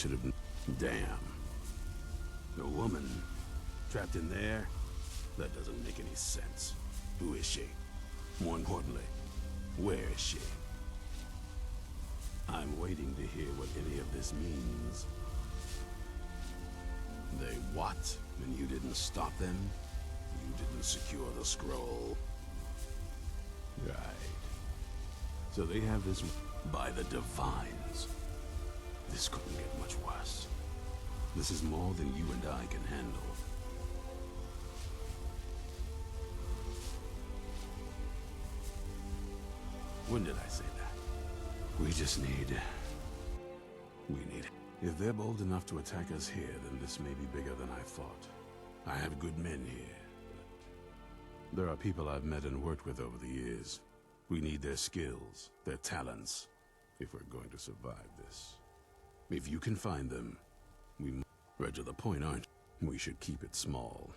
should have... Damn. A woman trapped in there? That doesn't make any sense. Who is she? More importantly, where is she? I'm waiting to hear what any of this means. They what? And you didn't stop them? You didn't secure the scroll? Right. So they have this... By the Divines. This couldn't get much worse. This is more than you and I can handle. When did I say that? We just need... If they're bold enough to attack us here, then this may be bigger than I thought. I have good men here. There are people I've met and worked with over the years. We need their skills, their talents, if we're going to survive this. If you can find them, we... Right to the point, aren't you? We should keep it small.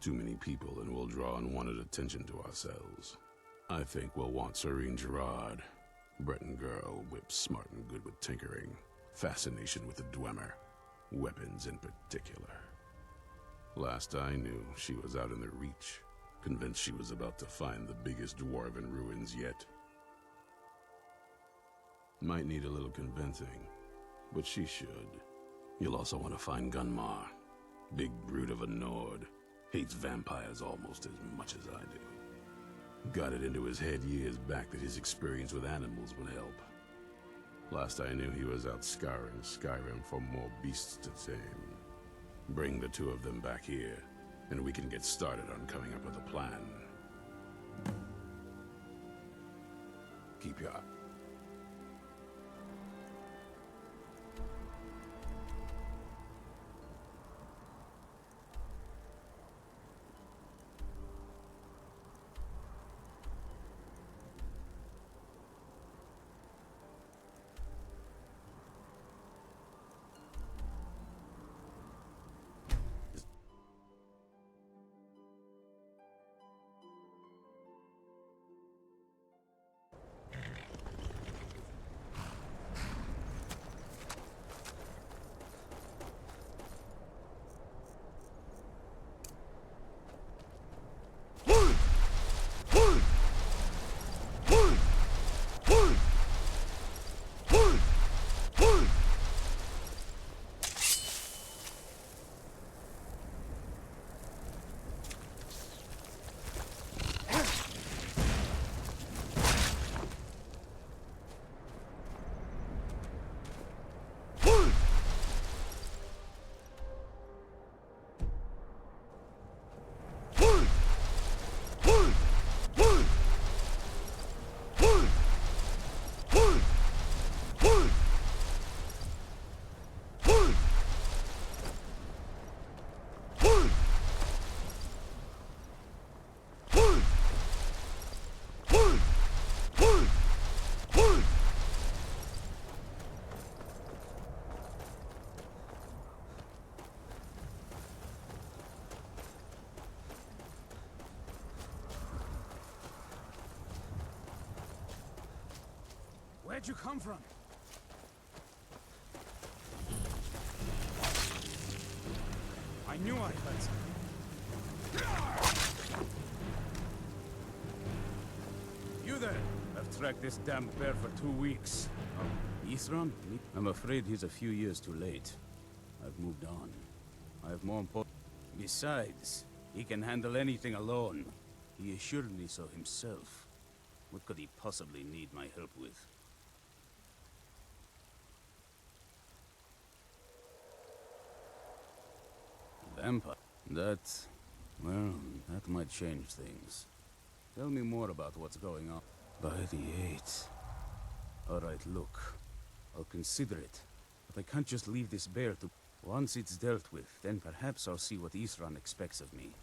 Too many people and we'll draw unwanted attention to ourselves. I think we'll want Serene Gerard. Breton girl, whip smart and good with tinkering. Fascination with the Dwemer. Weapons in particular. Last I knew, she was out in the Reach. Convinced she was about to find the biggest dwarven ruins yet. Might need a little convincing, but she should. You'll also want to find Gunmar. Big brute of a Nord. Hates vampires almost as much as I do. Got it into his head years back that his experience with animals would help. Last I knew, he was out scouring Skyrim for more beasts to tame. Bring the two of them back here, and we can get started on coming up with a plan. Keep your eye. Where'd you come from? I knew I heard something. You there? I've tracked this damn bear for 2 weeks. Ithran? I'm afraid he's a few years too late. I've moved on. I have more important... Besides, he can handle anything alone. He assured me so himself. What could he possibly need my help with? Vampire? Well, that might change things. Tell me more about what's going on. By the 8th. Alright, look. I'll consider it. But I can't just leave this bear to... Once it's dealt with, then perhaps I'll see what Ithran expects of me.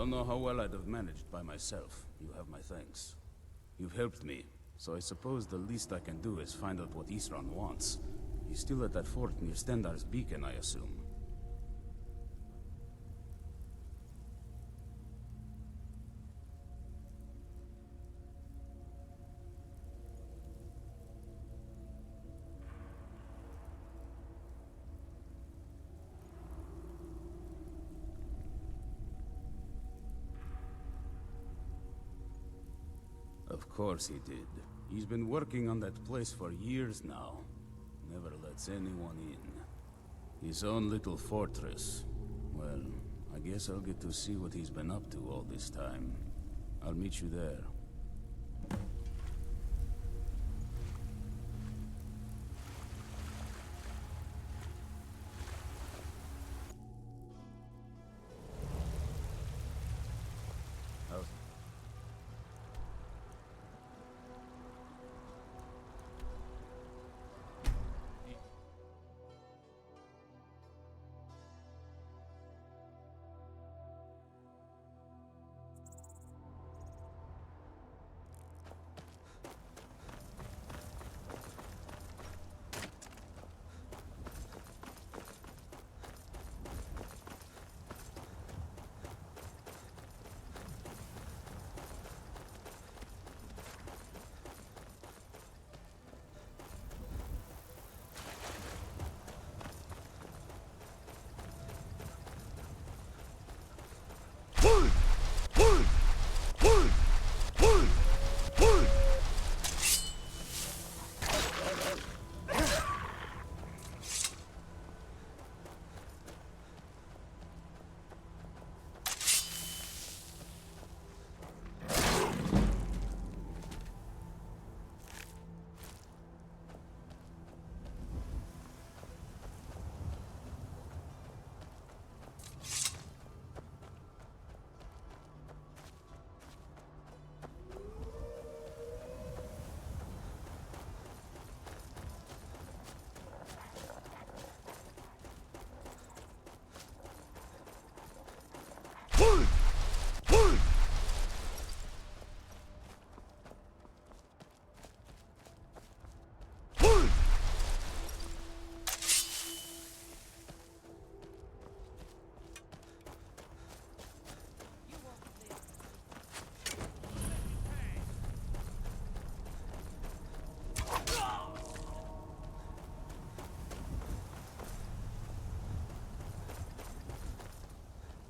Don't know how well I'd have managed by myself. You have my thanks. You've helped me, so I suppose the least I can do is find out what Isran wants. He's still at that fort near Stendar's beacon, I assume. Of course he did. He's been working on that place for years now. Never lets anyone in. His own little fortress. Well, I guess I'll get to see what he's been up to all this time. I'll meet you there.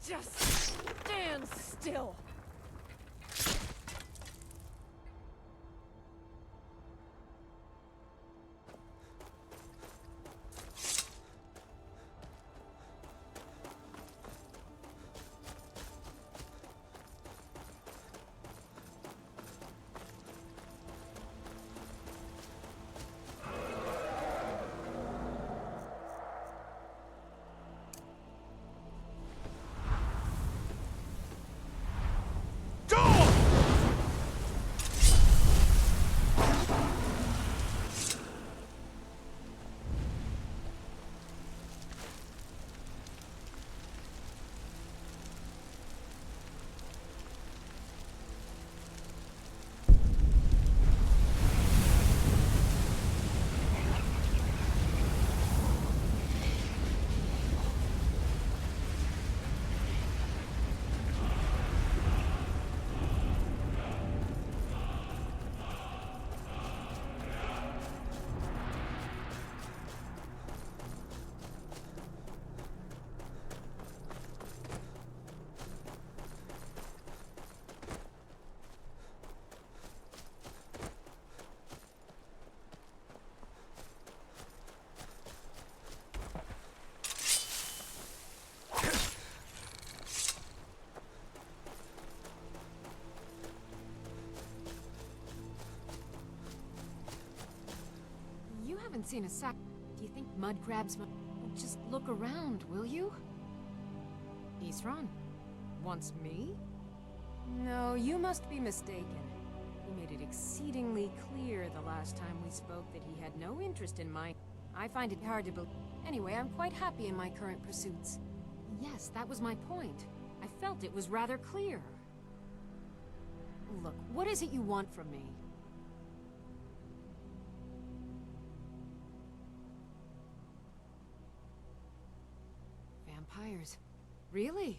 Just stand still! Haven't seen a sack. Do you think mud crabs might... Just look around, will you? Isran? Wants me? No, you must be mistaken. He made it exceedingly clear the last time we spoke that he had no interest in my... I find it hard to believe. Anyway, I'm quite happy in my current pursuits. Yes, that was my point. I felt it was rather clear. Look, what is it you want from me? Vampires. Really?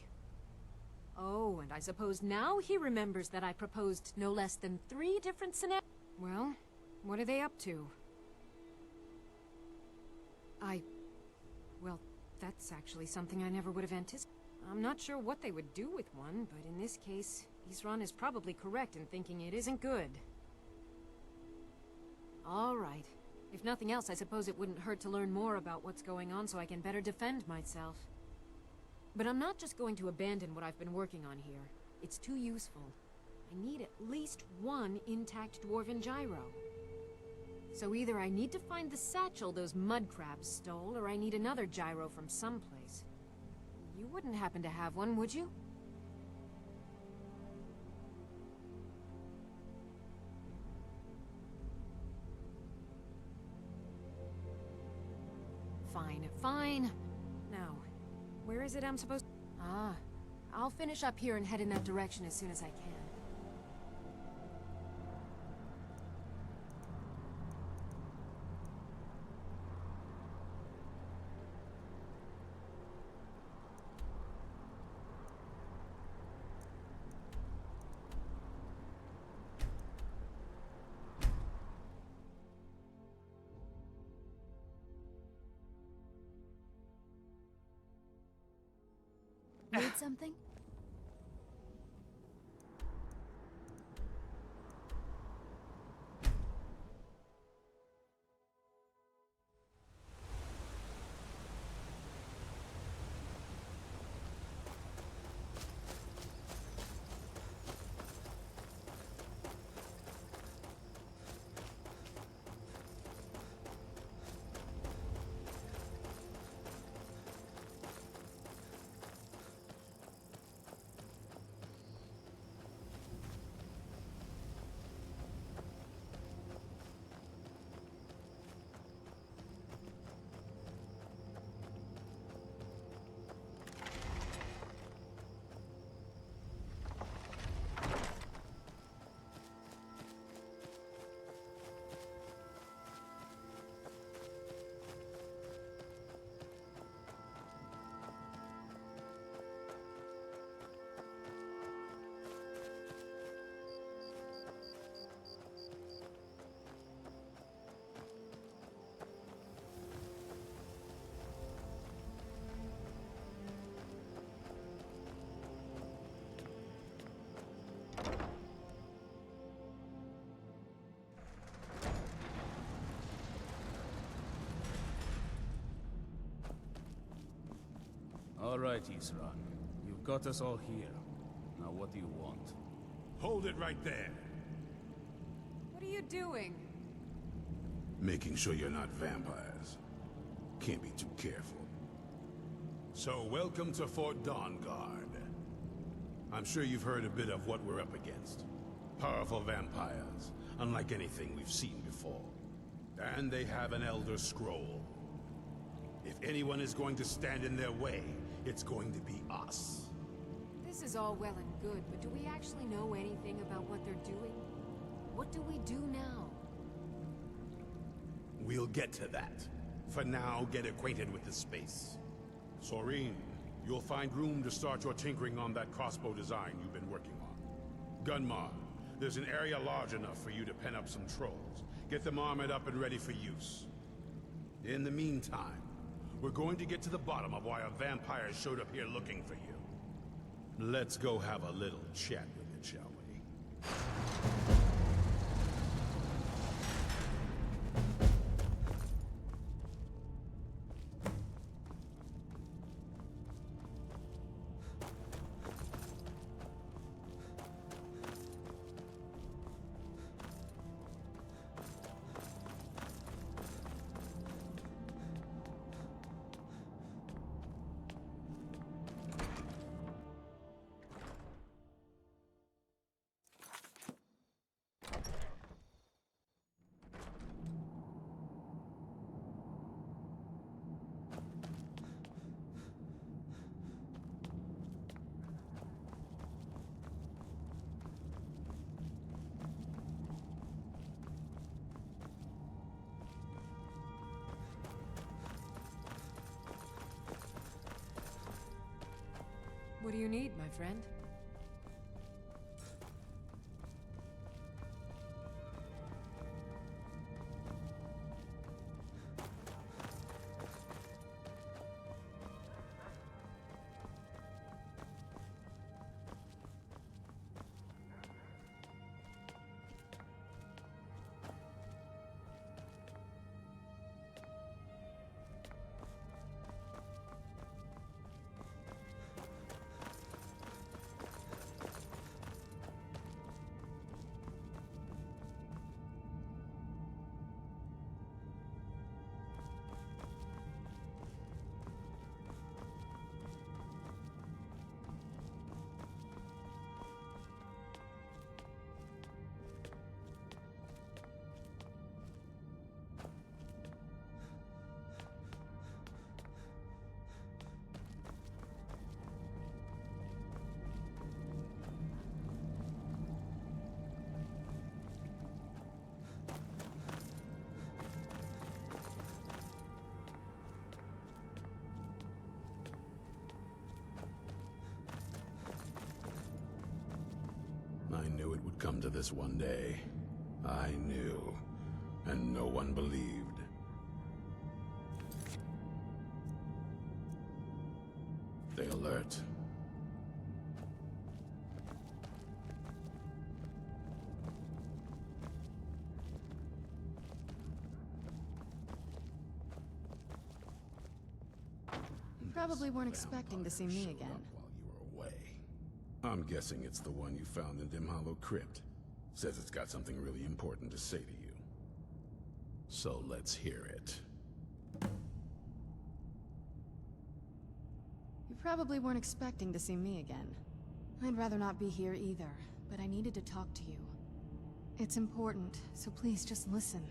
Oh, and I suppose now he remembers that I proposed no less than 3 different scenarios. Well, what are they up to? Well, that's actually something I never would have anticipated. I'm not sure what they would do with one, but in this case, Isran is probably correct in thinking it isn't good. All right. If nothing else, I suppose it wouldn't hurt to learn more about what's going on so I can better defend myself. But I'm not just going to abandon what I've been working on here. It's too useful. I need at least 1 intact dwarven gyro. So either I need to find the satchel those mud crabs stole, or I need another gyro from someplace. You wouldn't happen to have one, would you? Fine, fine. Now, where is it I'm supposed to... Ah, I'll finish up here and head in that direction as soon as I can. Need something? All right, Isran. You've got us all here. Now what do you want? Hold it right there. What are you doing? Making sure you're not vampires. Can't be too careful. So, welcome to Fort Dawnguard. I'm sure you've heard a bit of what we're up against. Powerful vampires, unlike anything we've seen before. And they have an Elder Scroll. If anyone is going to stand in their way, it's going to be us. This is all well and good, but do we actually know anything about what they're doing? What do we do now? We'll get to that. For now, get acquainted with the space. Soreen, you'll find room to start your tinkering on that crossbow design you've been working on. Gunmar, there's an area large enough for you to pen up some trolls. Get them armored up and ready for use. In the meantime, we're going to get to the bottom of why a vampire showed up here looking for you. Let's go have a little chat with it, shall we? What do you need, my friend? I knew it would come to this one day. I knew, and no one believed. Stay alert. You probably weren't expecting to see me again. While you were away. I'm guessing it's the one you found in Dim Hollow Crypt. Says it's got something really important to say to you. So let's hear it. You probably weren't expecting to see me again. I'd rather not be here either, but I needed to talk to you. It's important, so please just listen,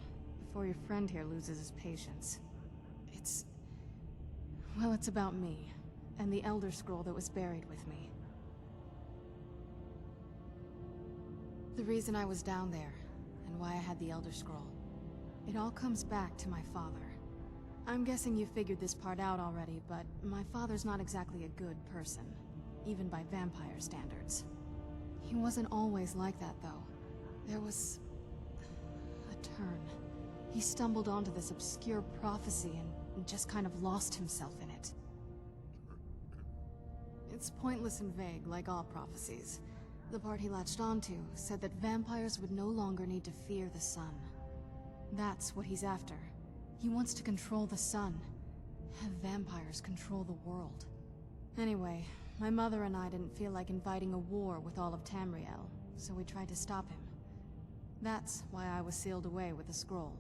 before your friend here loses his patience. Well, it's about me, and the Elder Scroll that was buried with me. The reason I was down there, and why I had the Elder Scroll. It all comes back to my father. I'm guessing you figured this part out already, but my father's not exactly a good person, even by vampire standards. He wasn't always like that, though. There was a turn. He stumbled onto this obscure prophecy and just kind of lost himself in it. It's pointless and vague, like all prophecies. The part he latched onto said that vampires would no longer need to fear the sun. That's what he's after. He wants to control the sun. Have vampires control the world. Anyway, my mother and I didn't feel like inviting a war with all of Tamriel, so we tried to stop him. That's why I was sealed away with the scroll.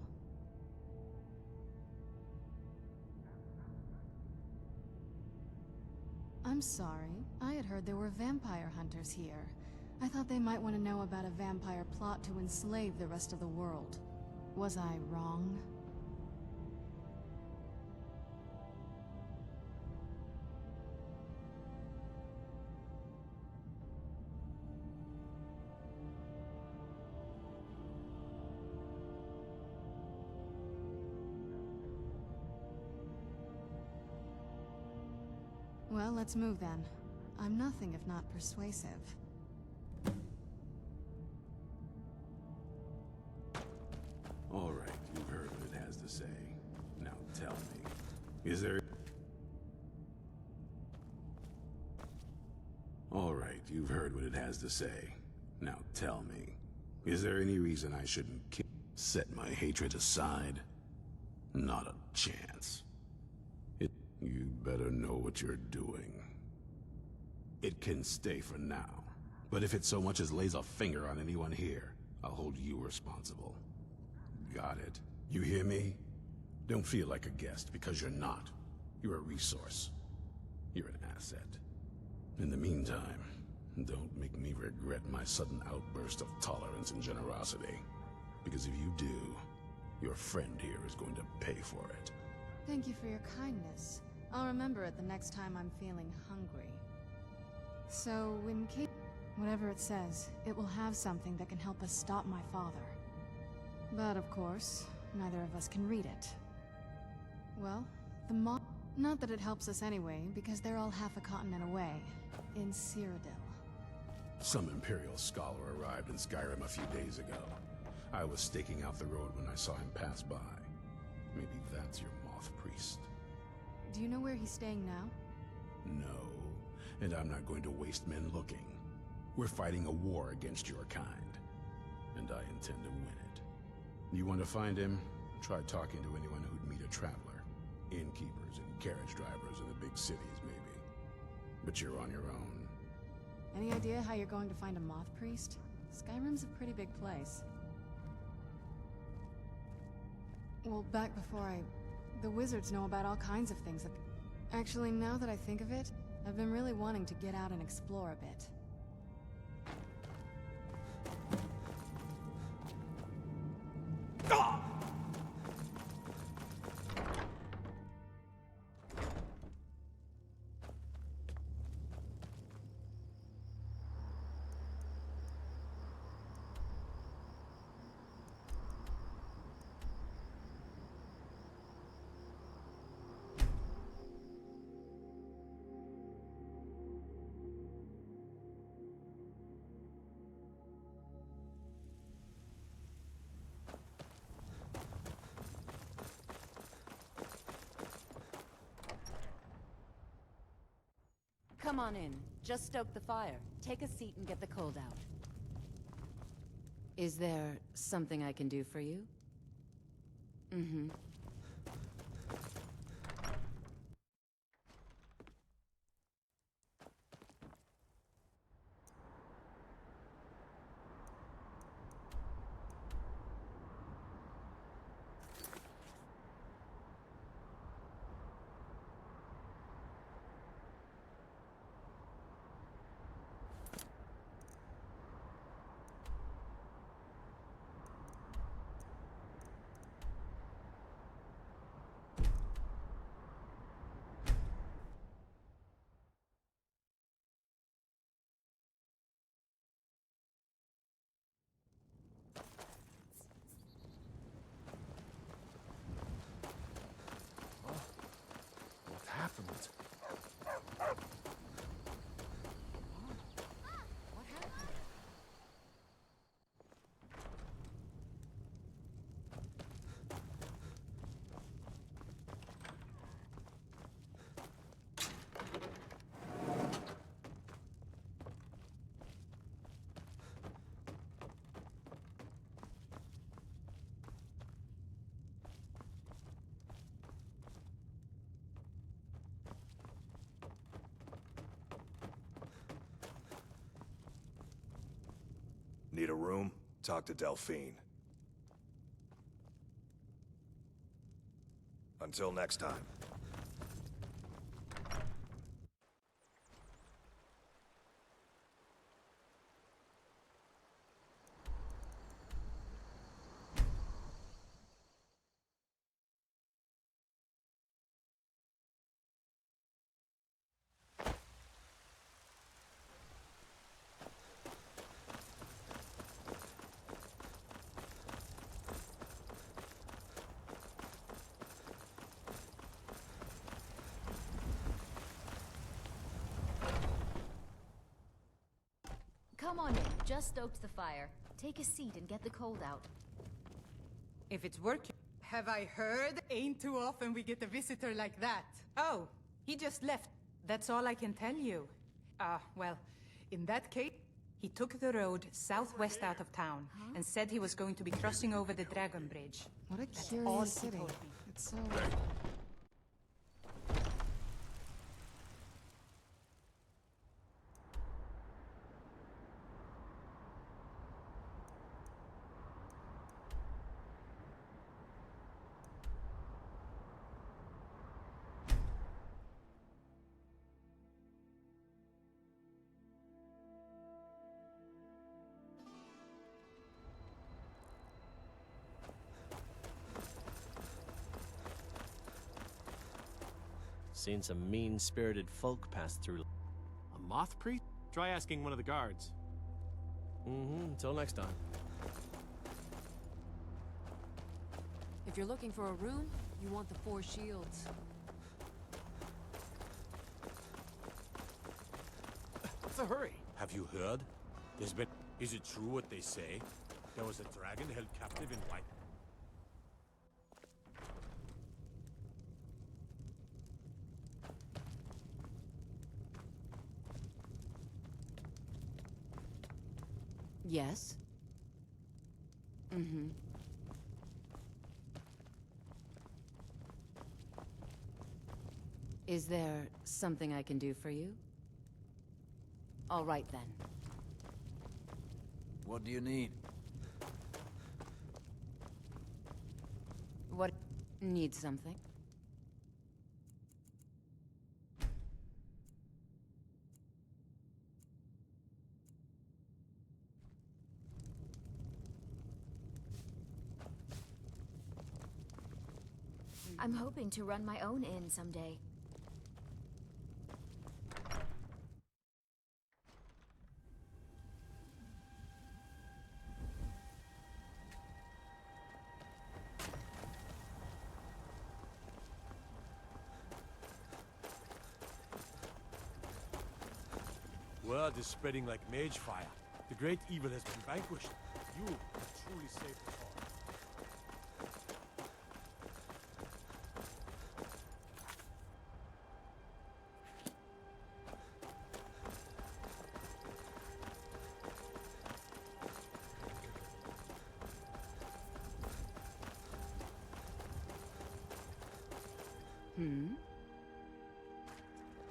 I'm sorry. I had heard there were vampire hunters here. I thought they might want to know about a vampire plot to enslave the rest of the world. Was I wrong? Well, let's move then. I'm nothing if not persuasive. All right, you've heard what it has to say. Now tell me, is there... All right, you've heard what it has to say. Now tell me, is there any reason I shouldn't set my hatred aside? Not a chance. You better know what you're doing. It can stay for now, but if it so much as lays a finger on anyone here, I'll hold you responsible. Got it? You hear me? Don't feel like a guest, because you're not. You're a resource. You're an asset. In the meantime, don't make me regret my sudden outburst of tolerance and generosity. Because if you do, your friend here is going to pay for it. Thank you for your kindness. I'll remember it the next time I'm feeling hungry. So, in case... Whatever it says, it will have something that can help us stop my father. But of course, neither of us can read it. Well, the Not that it helps us anyway, because they're all half a continent away, in Cyrodiil. Some Imperial scholar arrived in Skyrim a few days ago. I was staking out the road when I saw him pass by. Maybe that's your Moth Priest. Do you know where he's staying now? No, and I'm not going to waste men looking. We're fighting a war against your kind, and I intend to win it. You want to find him? Try talking to anyone who'd meet a traveler. Innkeepers and carriage drivers in the big cities, maybe. But you're on your own. Any idea how you're going to find a Moth Priest? Skyrim's a pretty big place. Well, back before the wizards know about all kinds of things that... Actually, now that I think of it, I've been really wanting to get out and explore a bit. Come on in. Just stoke the fire. Take a seat and get the cold out. Is there something I can do for you? Mm-hmm. What happened? Need a room? Talk to Delphine. Until next time. Come on in. Just stoked the fire. Take a seat and get the cold out. If it's working. Have I heard? Ain't too often we get a visitor like that. Oh, he just left. That's all I can tell you. Well, in that case, he took the road southwest out of town and said he was going to be crossing over the Dragon Bridge. What a all curious he city. told me. It's so... Seen some mean-spirited folk pass through. A moth priest? Try asking one of the guards. Until next time. If you're looking for a room, you want the Four Shields. the hurry? Have you heard? There's been... Is it true what they say? There was a dragon held captive in White... Yes? Mm-hmm. Is there something I can do for you? All right, then. What do you need? What... Need something? I'm hoping to run my own inn someday. Word is spreading like mage fire. The great evil has been vanquished. You have truly saved us all.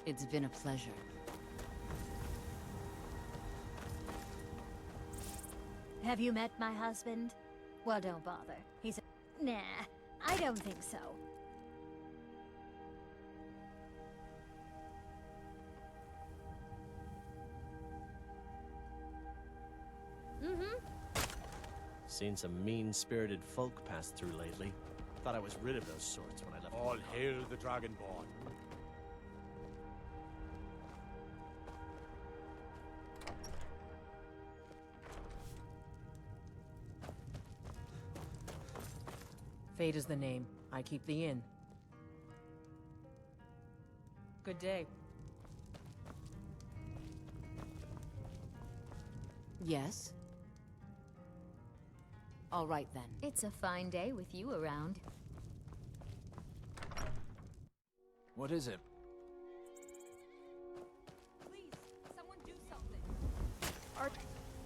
It's been a pleasure. Have you met my husband? Well, don't bother. He's a... Nah, I don't think so. Seen some mean-spirited folk pass through lately. Thought I was rid of those sorts when I left. All hail the Dragonborn. Fate is the name. I keep the inn. Good day. Yes? All right, then. It's a fine day with you around. What is it? Please, someone do something.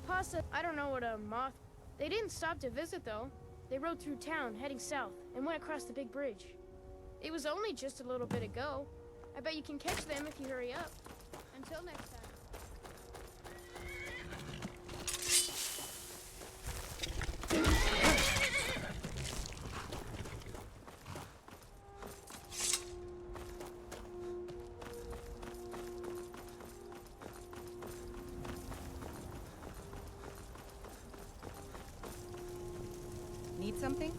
Pasta, I don't know what a moth... They didn't stop to visit, though. They rode through town, heading south, and went across the big bridge. It was only just a little bit ago. I bet you can catch them if you hurry up. Until next time. Need something?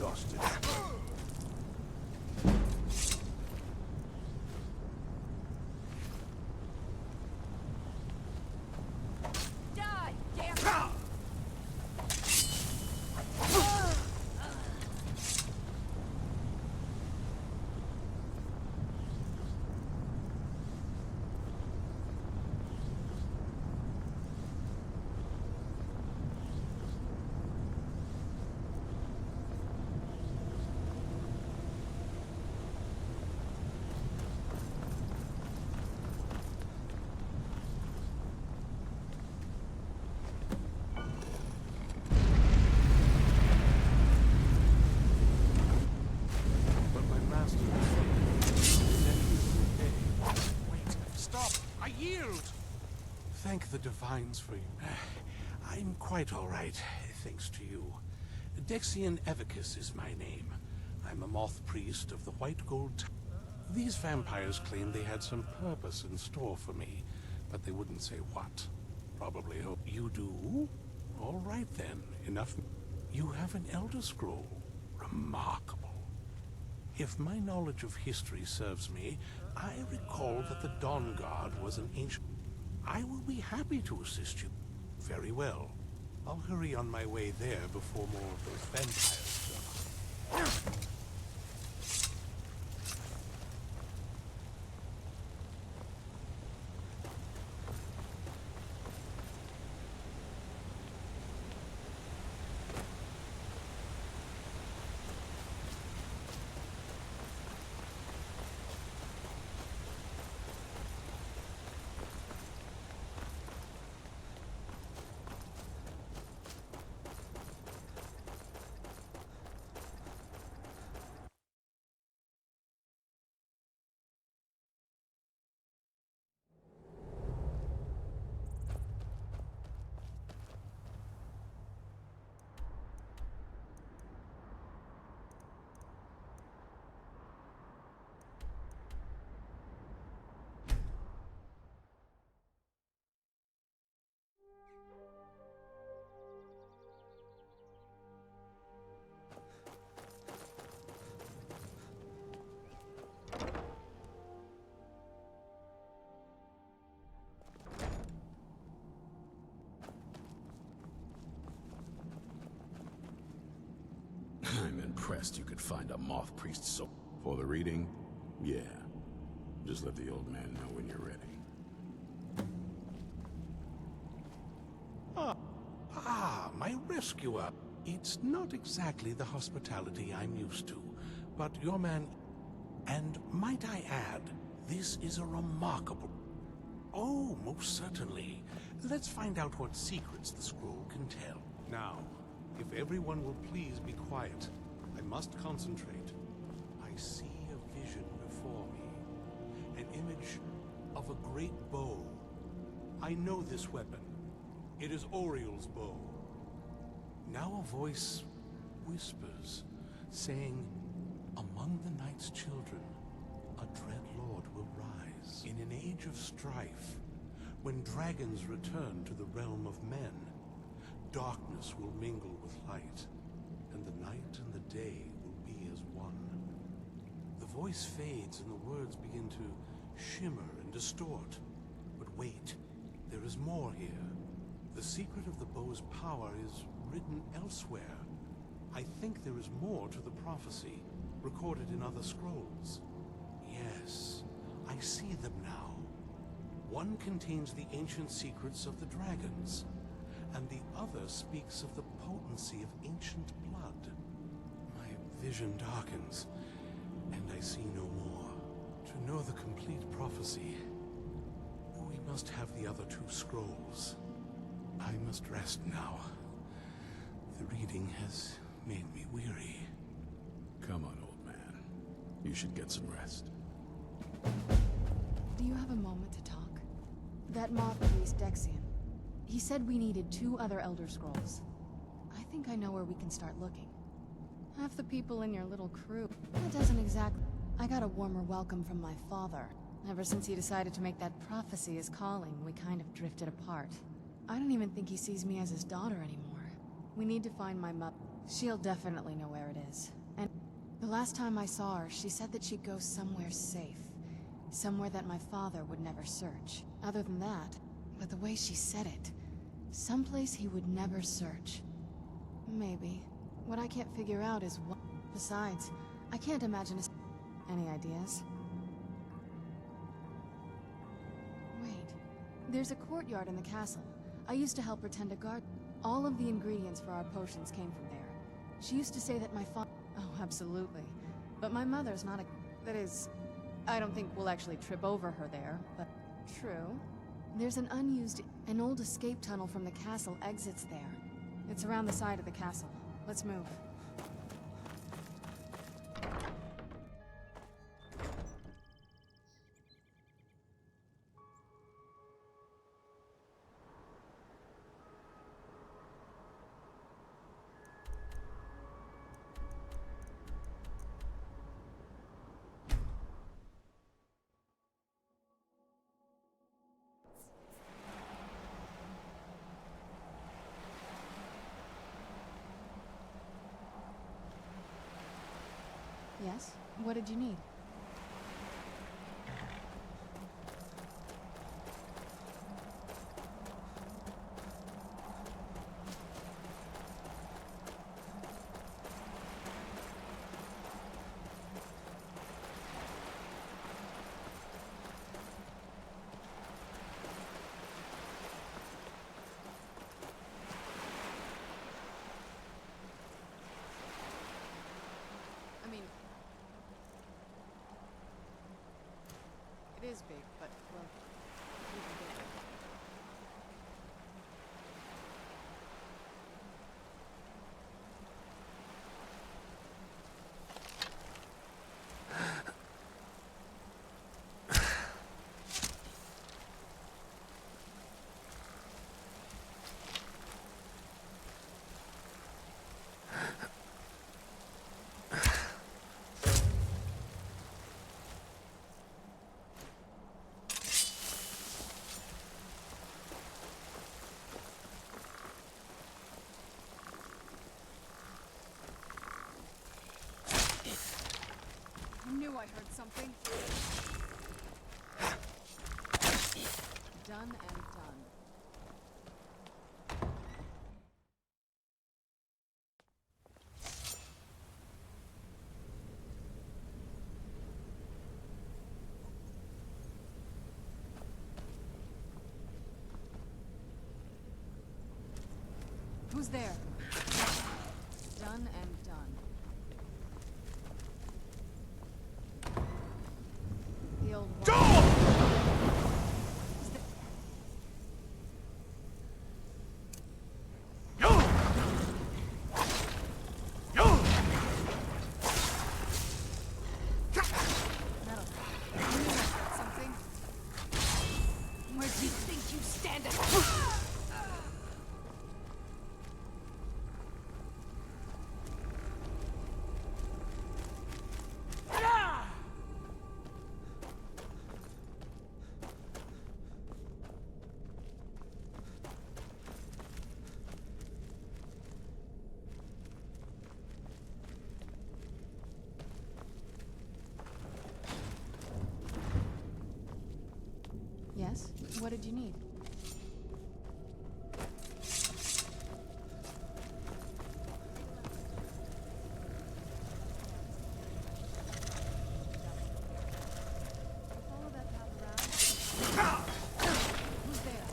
exhausted. Die, damn it! But my master Wait, stop! I yield! Thank the divines for you. I'm quite all right, thanks to you. Dexian Evicus is my name. I'm a moth priest of the White Gold. These vampires claimed they had some purpose in store for me, but they wouldn't say what. Probably hope you do. All right then, enough. You have an Elder Scroll. Remarkable. If my knowledge of history serves me, I recall that the Dawn Guard was an ancient... I will be happy to assist you. Very well. I'll hurry on my way there before more of those vampires turn up. I'm impressed you could find a moth priest so... For the reading? Yeah. Just let the old man know when you're ready. My rescuer. It's not exactly the hospitality I'm used to, but your man... And might I add, this is a remarkable... Oh, most certainly. Let's find out what secrets the scroll can tell. Now, if everyone will please be quiet, I must concentrate. I see a vision before me. An image of a great bow. I know this weapon. It is Oriel's bow. Now a voice whispers, saying, among the night's children, a dread lord will rise. In an age of strife, when dragons return to the realm of men, darkness will mingle with light, and the night and the day will be as one. The voice fades and the words begin to shimmer and distort. But wait, there is more here. The secret of the bow's power is written elsewhere. I think there is more to the prophecy, recorded in other scrolls. Yes, I see them now. One contains the ancient secrets of the dragons, and the other speaks of the potency of ancient blood. My vision darkens, and I see no more. To know the complete prophecy, we must have the other two scrolls. I must rest now. The reading has made me weary. Come on, old man. You should get some rest. Do you have a moment to talk? That moth priest, Dexian. He said we needed 2 other Elder Scrolls. I think I know where we can start looking. Half the people in your little crew. That doesn't exactly... I got a warmer welcome from my father. Ever since he decided to make that prophecy his calling, we kind of drifted apart. I don't even think he sees me as his daughter anymore. We need to find my She'll definitely know where it is. And the last time I saw her, she said that she'd go somewhere safe. Somewhere that my father would never search. Other than that, but the way she said it, someplace he would never search. Maybe. What I can't figure out is what... Besides, I can't imagine any ideas? Wait. There's a courtyard in the castle. I used to help her tend a garden. All of the ingredients for our potions came from there. She used to say that my father... Oh, absolutely. But my mother's not a... That is... I don't think we'll actually trip over her there, but... True. There's an old escape tunnel from the castle exits there. It's around the side of the castle. Let's move. Yes? What did you need? It is big, but, well, even bigger. I knew I heard something. Done and done. Who's there? Done and done. The old one. Something? Where do you think you stand at? Yes? What did you need? Follow that path around. Who's there?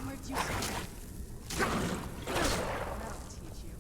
Where'd you stand? That'll teach you.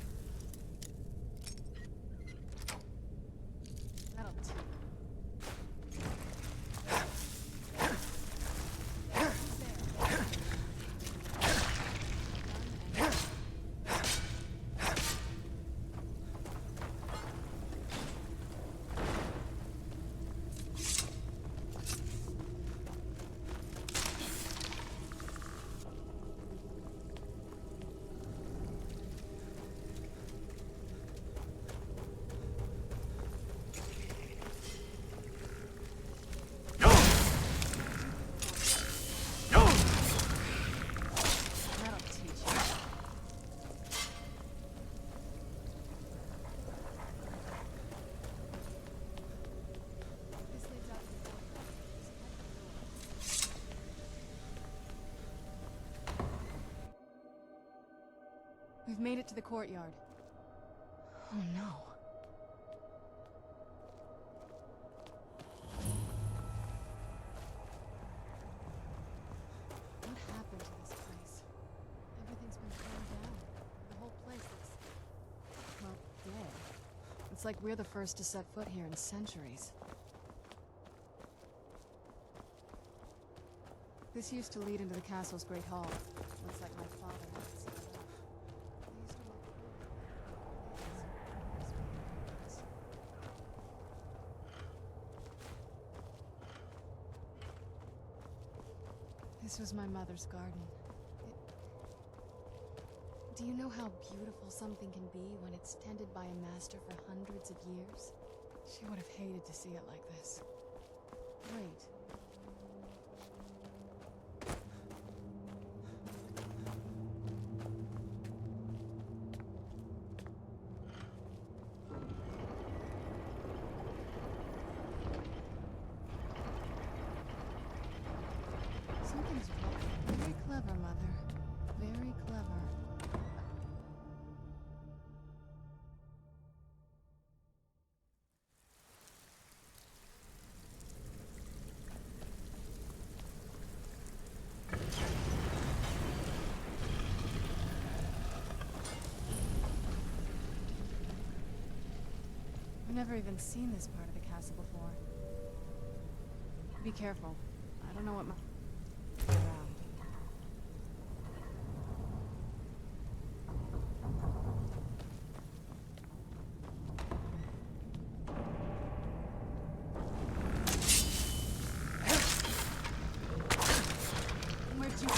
We've made it to the courtyard. Oh no. What happened to this place? Everything's been torn down. The whole place looks, well, dead. It's like we're the first to set foot here in centuries. This used to lead into the castle's great hall. Looks like my father had it set up. They used to This was my mother's garden. Do you know how beautiful something can be when it's tended by a master for hundreds of years? She would have hated to see it like this. Wait. Something's wrong. Very clever, Mother. Very clever. I've never even seen this part of the castle before. Be careful. I don't know what my... around. Where'd you...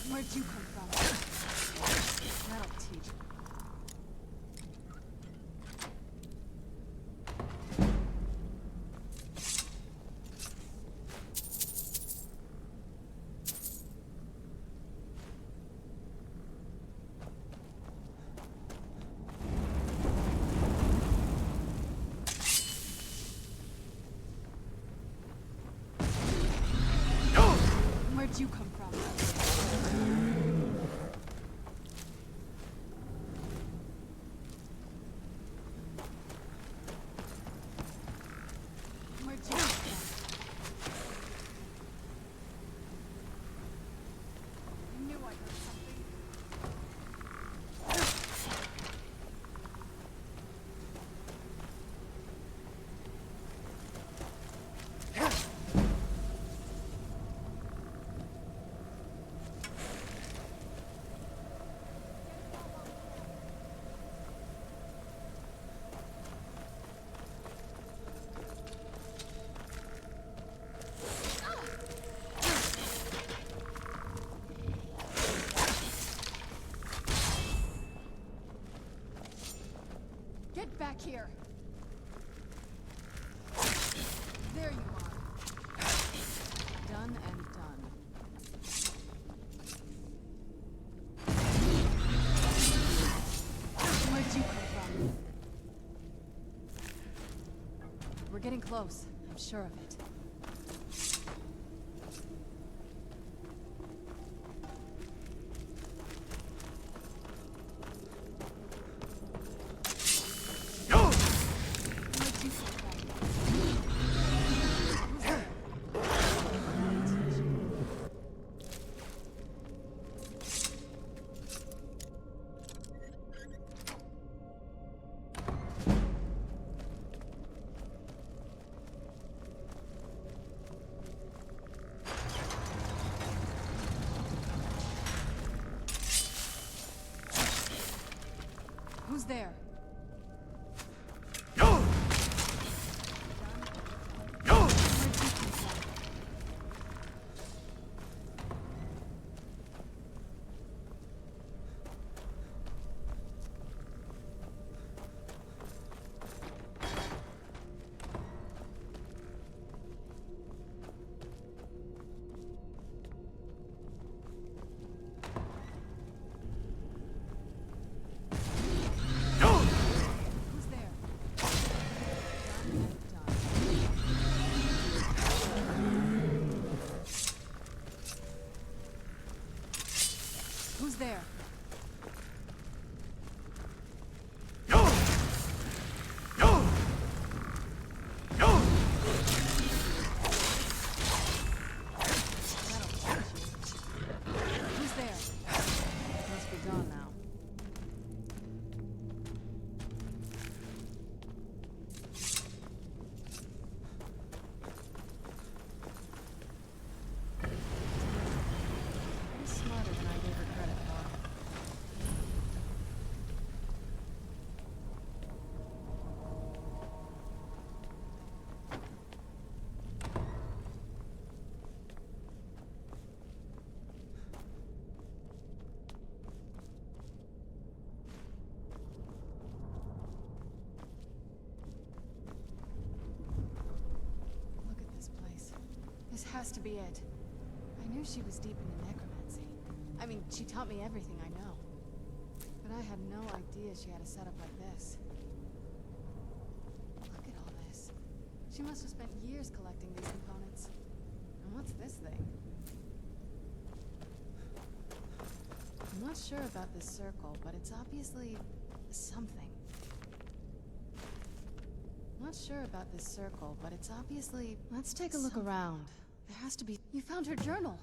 Where'd you come from? That'll teach. Where'd you come from? Where'd you come from? I knew I heard something. Get back here! There you are. Done and done. Where'd you come from? We're getting close. I'm sure of it. Who's there? there? Who's there? Must be gone now. Pretty smarter than I gave her credit for. Look at this place. This has to be it. I knew she was deep into necromancy. I mean, she taught me everything I know. But I had no idea she had a setup like this. Look at all this. She must have spent years collecting these components. And what's this thing? I'm not sure about this circle, but it's obviously something. Not sure about this circle, but it's obviously... Let's take a look around. There has to be... You found her journal!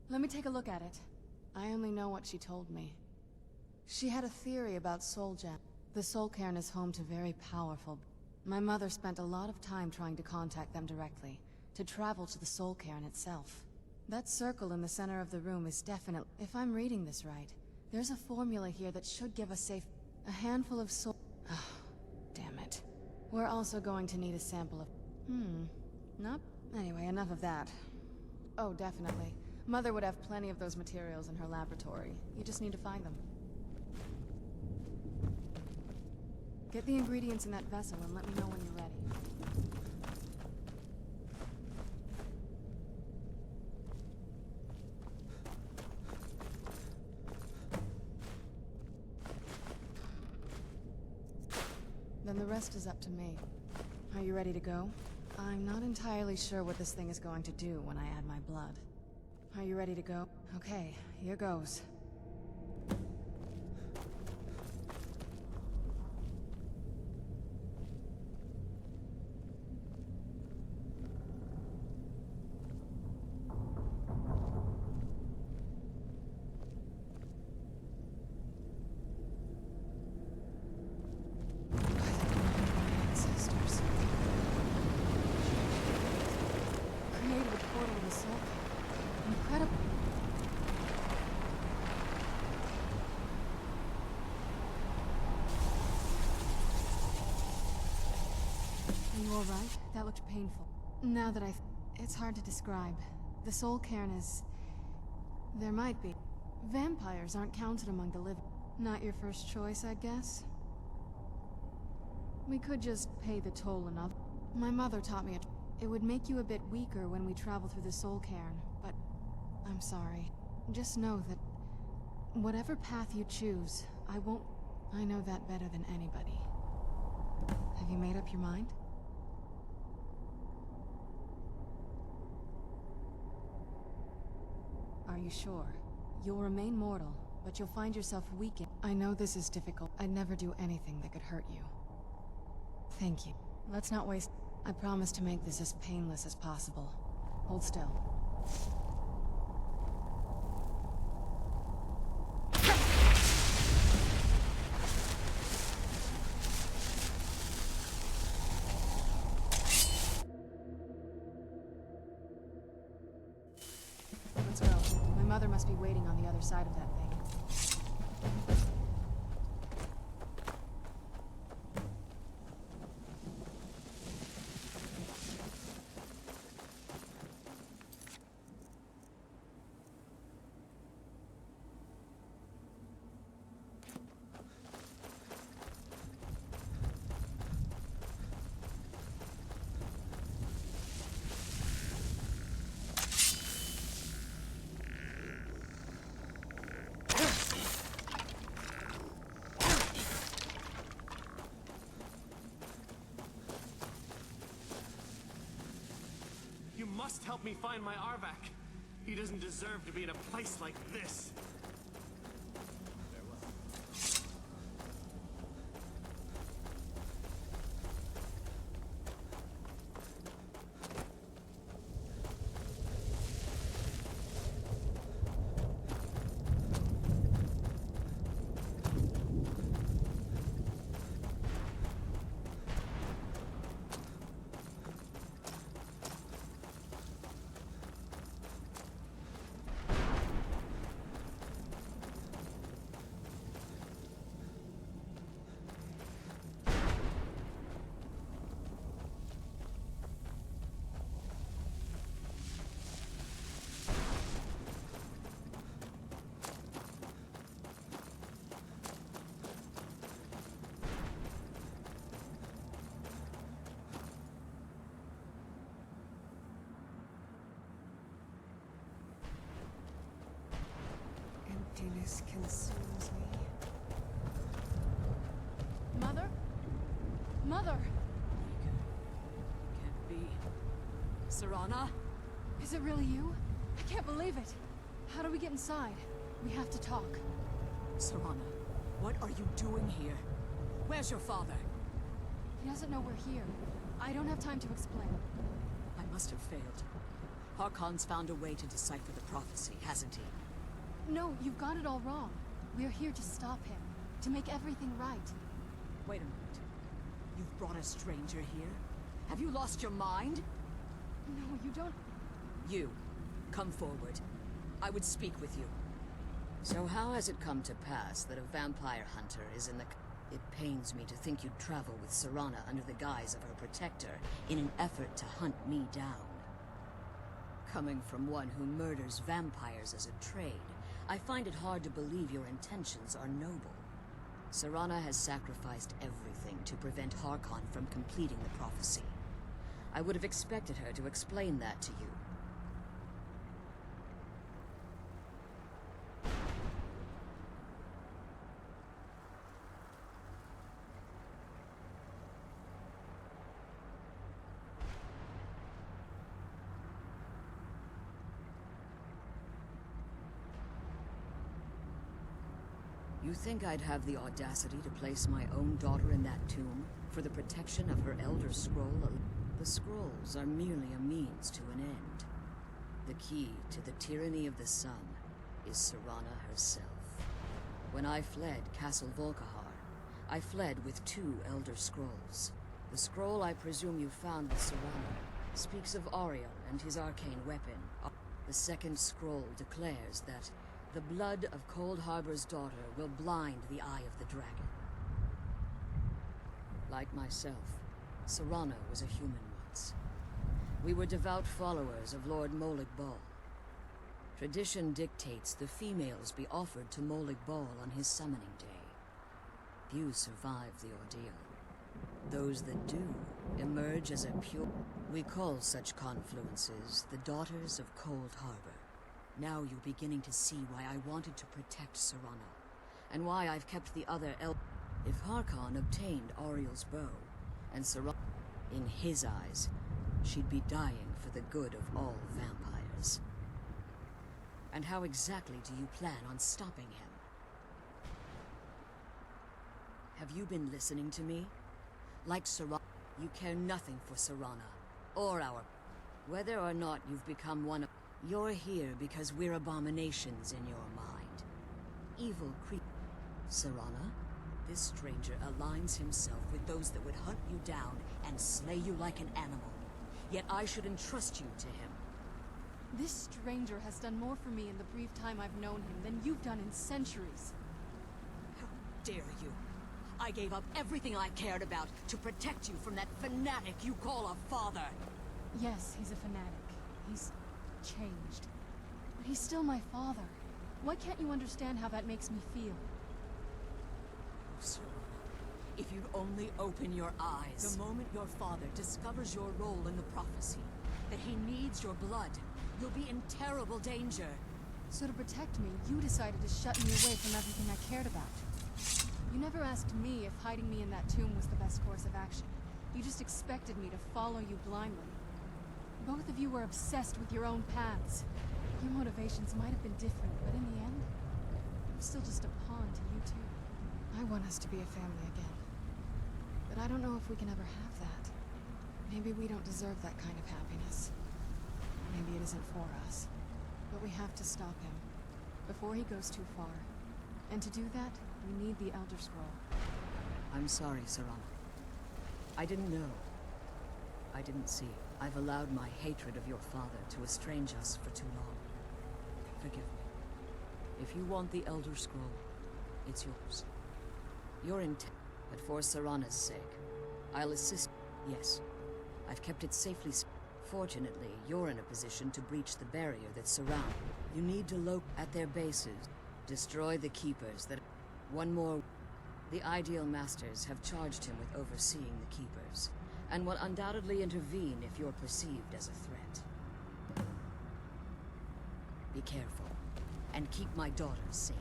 Let me take a look at it. I only know what she told me. She had a theory about soul gem. The soul cairn is home to very powerful... My mother spent a lot of time trying to contact them directly, to travel to the soul cairn itself. That circle in the center of the room is definite... If I'm reading this right, there's a formula here that should give us safe... A handful of soul... Oh, damn it. We're also going to need a sample of... Nope. Anyway, enough of that. Oh, definitely. Mother would have plenty of those materials in her laboratory. You just need to find them. Get the ingredients in that vessel and let me know when you're ready. Then the rest is up to me. Are you ready to go? I'm not entirely sure what this thing is going to do when I add my blood. Are you ready to go? Okay, here goes. Alright, that looked painful. Now that it's hard to describe. The soul cairn is... There might be. Vampires aren't counted among the living. Not your first choice, I guess? We could just pay the toll another... My mother taught me it would make you a bit weaker when we travel through the soul cairn, but... I'm sorry. Just know that... Whatever path you choose, I won't... I know that better than anybody. Have you made up your mind? Are you sure? You'll remain mortal, but you'll find yourself weakened. I know this is difficult. I'd never do anything that could hurt you. Thank you. Let's not waste... I promise to make this as painless as possible. Hold still. Let's go. My mother must be waiting on the other side of that thing. You must help me find my Arvak. He doesn't deserve to be in a place like this. This consumes me. Mother? Mother! Can't be. Serana? Is it really you? I can't believe it. How do we get inside? We have to talk. Serana, what are you doing here? Where's your father? He doesn't know we're here. I don't have time to explain. I must have failed. Harkon's found a way to decipher the prophecy, hasn't he? No, you've got it all wrong. We're here to stop him. To make everything right. Wait a minute. You've brought a stranger here? Have you lost your mind? No, you don't... You, come forward. I would speak with you. So how has it come to pass that a vampire hunter is in the... It pains me to think you'd travel with Serana under the guise of her protector in an effort to hunt me down. Coming from one who murders vampires as a trade, I find it hard to believe your intentions are noble. Serana has sacrificed everything to prevent Harkon from completing the prophecy. I would have expected her to explain that to you. You think I'd have the audacity to place my own daughter in that tomb for the protection of her Elder Scroll? The scrolls are merely a means to an end. The key to the tyranny of the sun is Serana herself. When I fled Castle Volkihar, I fled with 2 Elder Scrolls. The scroll I presume you found with Serana speaks of Ariel and his arcane weapon. The second scroll declares that the blood of Cold Harbor's daughter will blind the eye of the dragon. Like myself, Serana was a human once. We were devout followers of Lord Molag Bal. Tradition dictates the females be offered to Molag Bal on his summoning day. Few survive the ordeal. Those that do emerge as a pure... We call such confluences the Daughters of Cold Harbor. Now you're beginning to see why I wanted to protect Serana, and why I've kept the other If Harkon obtained Ariel's bow, and Serana, in his eyes, she'd be dying for the good of all vampires. And how exactly do you plan on stopping him? Have you been listening to me? Like Serana, you care nothing for Serana, or our... Whether or not you've become one of... You're here because we're abominations in your mind. Evil creep... Serana? This stranger aligns himself with those that would hunt you down and slay you like an animal. Yet I should entrust you to him. This stranger has done more for me in the brief time I've known him than you've done in centuries. How dare you? I gave up everything I cared about to protect you from that fanatic you call a father. Yes, he's a fanatic. He's changed. But he's still my father. Why can't you understand how that makes me feel? Serana, if you'd only open your eyes. The moment your father discovers your role in the prophecy, that he needs your blood, you'll be in terrible danger. So to protect me, you decided to shut me away from everything I cared about. You never asked me if hiding me in that tomb was the best course of action. You just expected me to follow you blindly. Both of you were obsessed with your own paths. Your motivations might have been different, but in the end, I'm still just a pawn to you two. I want us to be a family again. But I don't know if we can ever have that. Maybe we don't deserve that kind of happiness. Maybe it isn't for us. But we have to stop him, before he goes too far. And to do that, we need the Elder Scroll. I'm sorry, Serana. I didn't know. I didn't see. I've allowed my hatred of your father to estrange us for too long. Forgive me. If you want the Elder Scroll, it's yours. Your intent, but for Serana's sake, I'll assist. Yes, I've kept it safely. Fortunately, you're in a position to breach the barrier that surrounds. You need to locate at their bases. Destroy the Keepers that... One more... The Ideal Masters have charged him with overseeing the Keepers, and will undoubtedly intervene if you're perceived as a threat. Be careful, and keep my daughters safe.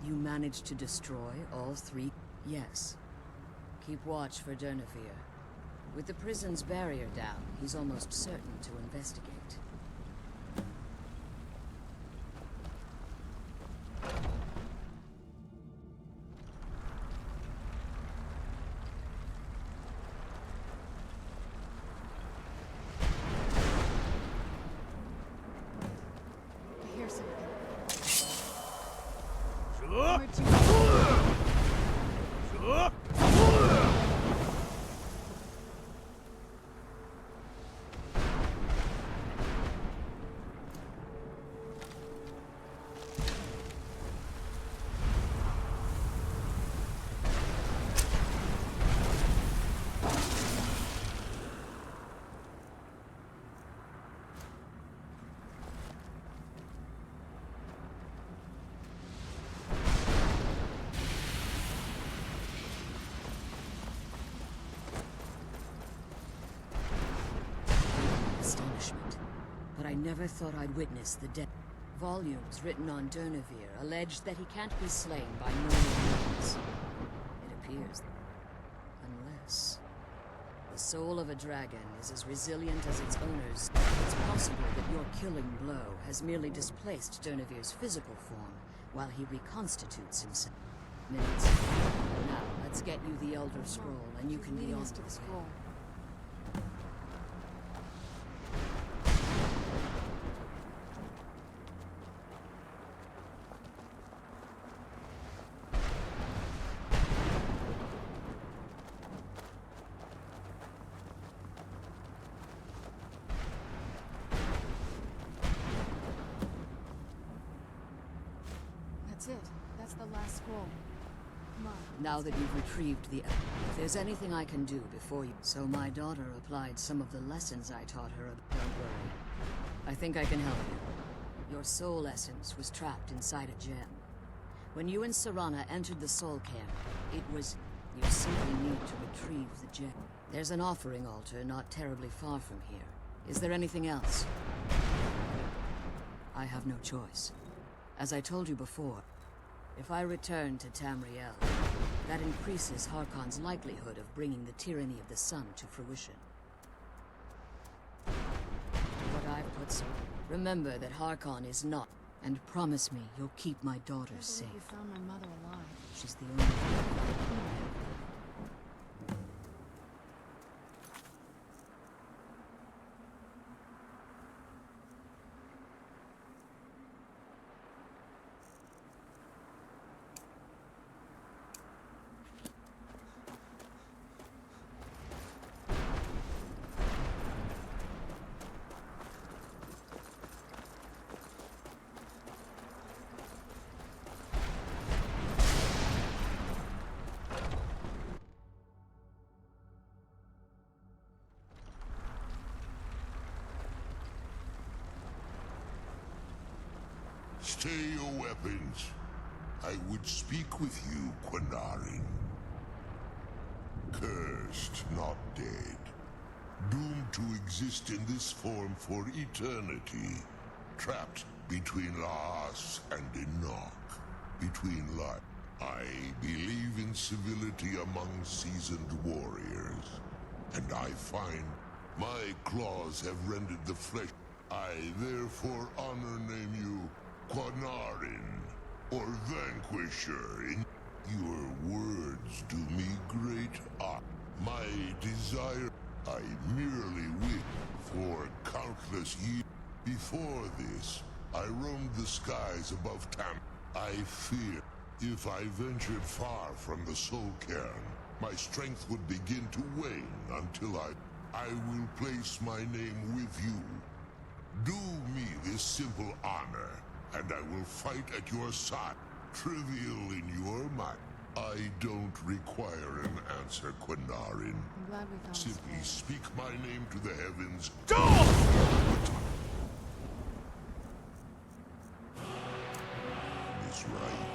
You managed to destroy all 3? Yes. Keep watch for Durnevere. With the prison's barrier down, he's almost certain to investigate. I hear something. Astonishment. But I never thought I'd witness the death. Volumes written on Durnevere allege that he can't be slain by normal means. It appears. Unless... the soul of a dragon is as resilient as its owners. It's possible that your killing blow has merely displaced Durnevere's physical form, while he reconstitutes himself. Minutes. Now, let's get you the Elder Scroll, and you can be on to the scroll. That's it. That's the last scroll. Come on. Now that you've retrieved the... if there's anything I can do before you... So my daughter applied some of the lessons I taught her. Don't worry. I think I can help you. Your soul essence was trapped inside a gem. When you and Serana entered the soul camp, it was... you simply need to retrieve the gem. There's an offering altar not terribly far from here. Is there anything else? I have no choice. As I told you before, if I return to Tamriel, that increases Harkon's likelihood of bringing the tyranny of the sun to fruition. After what I've put so... remember that Harkon is not, and promise me you'll keep my daughter safe. You found my mother alive. She's the only thing. Stay your weapons. I would speak with you, Quinarin. Cursed, not dead. Doomed to exist in this form for eternity. Trapped between Laas and Enoch. Between life. I believe in civility among seasoned warriors. And I find my claws have rendered the flesh. I therefore name you Quinarin, or Vanquisher. In your words do me great honor. My desire, I merely wish for countless years. Before this, I roamed the skies above Tam. I fear, if I ventured far from the Soul Cairn, my strength would begin to wane until I will place my name with you. Do me this simple honor, and I will fight at your side. Trivial in your mind. I don't require an answer, Quinarin. I'm glad we found Simply speak my name to the heavens. Is right.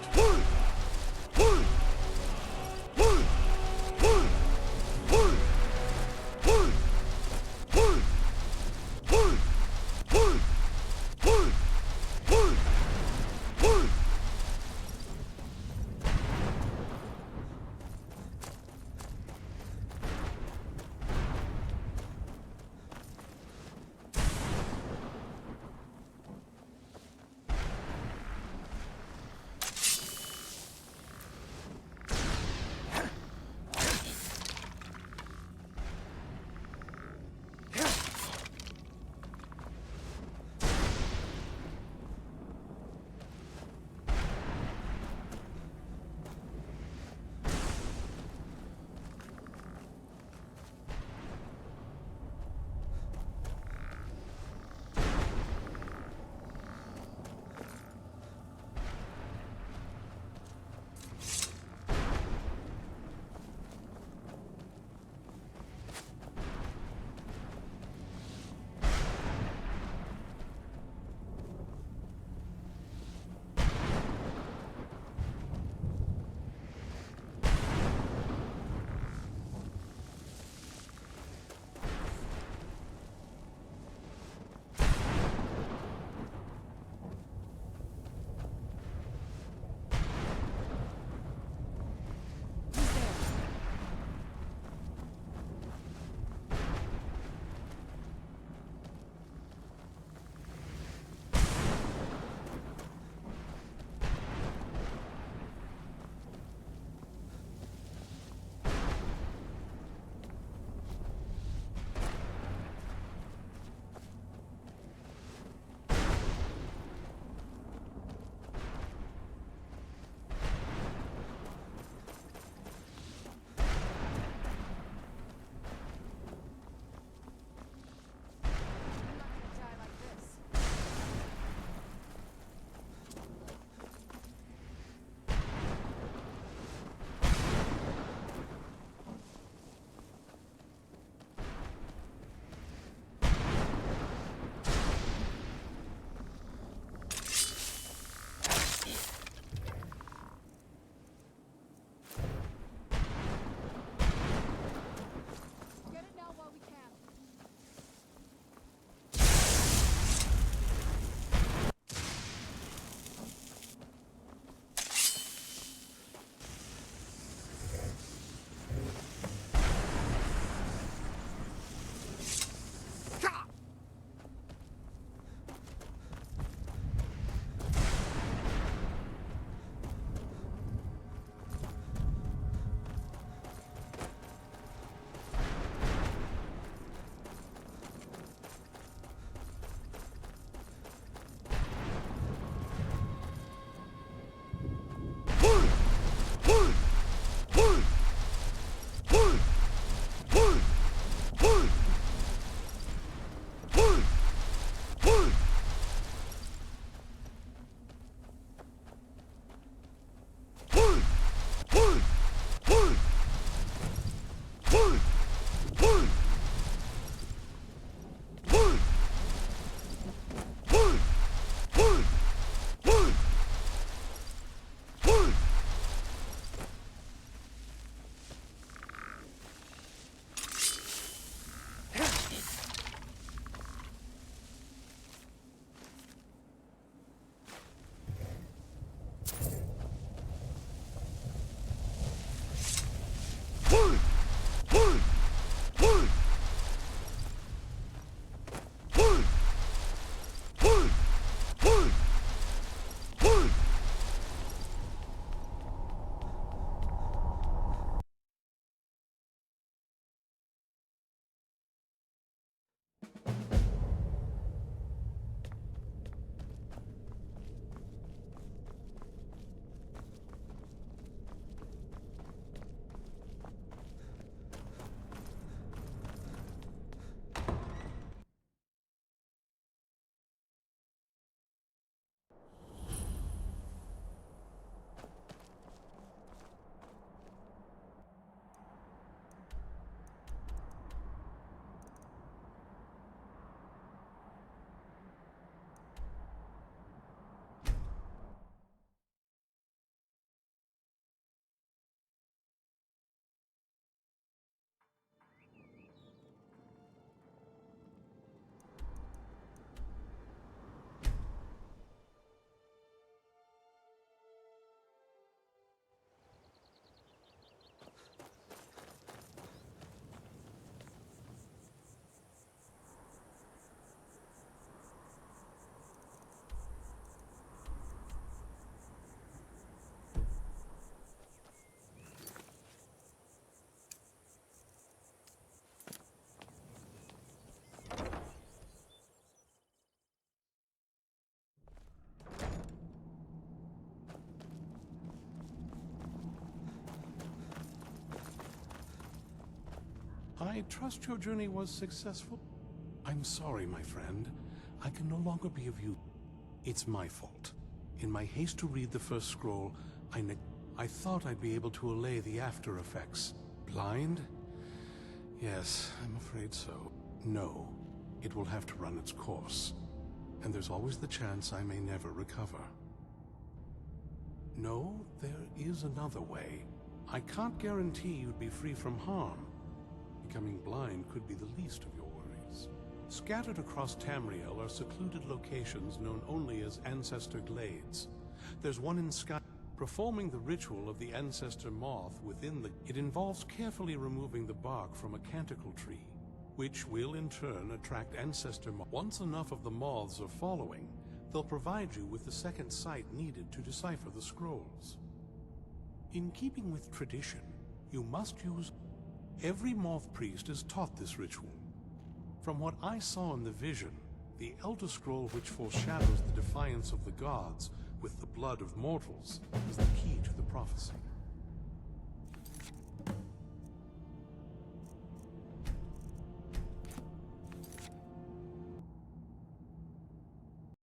I trust your journey was successful. I'm sorry, my friend. I can no longer be of use. It's my fault. In my haste to read the first scroll, I thought I'd be able to allay the after effects. Blind? Yes, I'm afraid so. No, it will have to run its course. And there's always the chance I may never recover. No, there is another way. I can't guarantee you'd be free from harm. Becoming blind could be the least of your worries. Scattered across Tamriel are secluded locations known only as Ancestor Glades. There's one in Skyrim. Performing the ritual of the Ancestor Moth within it involves carefully removing the bark from a canticle tree, which will in turn attract Ancestor Moths. Once enough of the moths are following, they'll provide you with the second sight needed to decipher the scrolls. In keeping with tradition, you must use... Every moth priest is taught this ritual. From what I saw in the vision, the Elder Scroll which foreshadows the defiance of the gods with the blood of mortals is the key to the prophecy.